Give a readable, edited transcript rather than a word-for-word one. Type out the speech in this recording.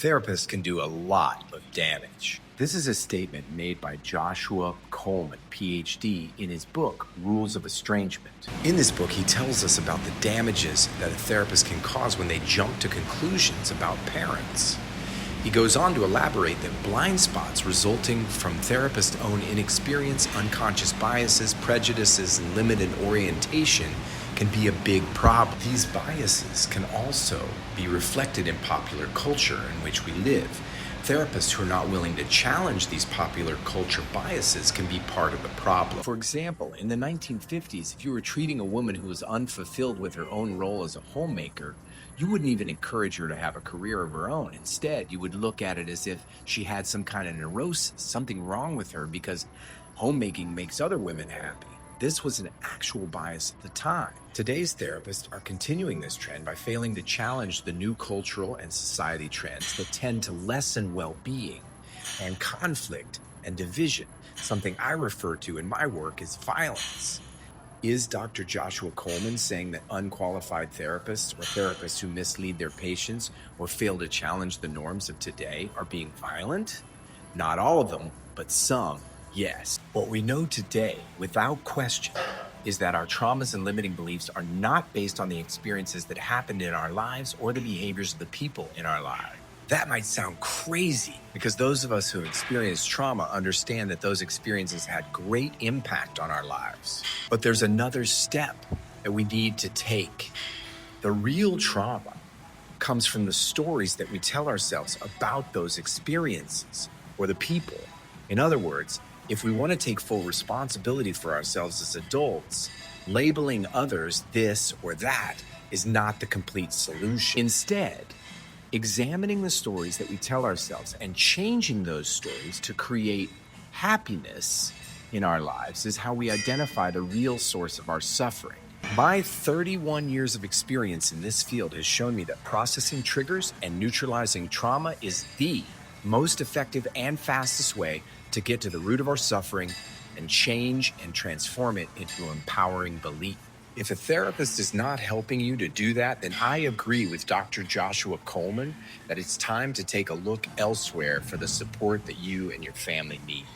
Therapists can do a lot of damage. This is a statement made by Joshua Coleman PhD in his book, Rules of Estrangement. In this book, he tells us about the damages that a therapist can cause when they jump to conclusions about parents. He goes on to elaborate that blind spots resulting from therapists' own inexperience, unconscious biases, prejudices, and limited orientation can be a big problem. These biases can also be reflected in popular culture in which we live. Therapists who are not willing to challenge these popular culture biases can be part of the problem. For example, in the 1950s, if you were treating a woman who was unfulfilled with her own role as a homemaker, you wouldn't even encourage her to have a career of her own. Instead, you would look at it as if she had some kind of neurosis, something wrong with her because homemaking makes other women happy. This was an actual bias at the time. Today's therapists are continuing this trend by failing to challenge the new cultural and society trends that tend to lessen well-being and conflict and division, something I refer to in my work as violence. Is Dr. Joshua Coleman saying that unqualified therapists or therapists who mislead their patients or fail to challenge the norms of today are being violent? Not all of them, but some. Yes. What we know today, without question, is that our traumas and limiting beliefs are not based on the experiences that happened in our lives or the behaviors of the people in our lives. That might sound crazy because those of us who experience trauma understand that those experiences had great impact on our lives. But there's another step that we need to take. The real trauma comes from the stories that we tell ourselves about those experiences or the people. In other words, if we want to take full responsibility for ourselves as adults, labeling others this or that is not the complete solution. Instead, examining the stories that we tell ourselves and changing those stories to create happiness in our lives is how we identify the real source of our suffering. My 31 years of experience in this field has shown me that processing triggers and neutralizing trauma is the most effective and fastest way to get to the root of our suffering and change and transform it into empowering belief. If a therapist is not helping you to do that, then I agree with Dr. Joshua Coleman that it's time to take a look elsewhere for the support that you and your family need.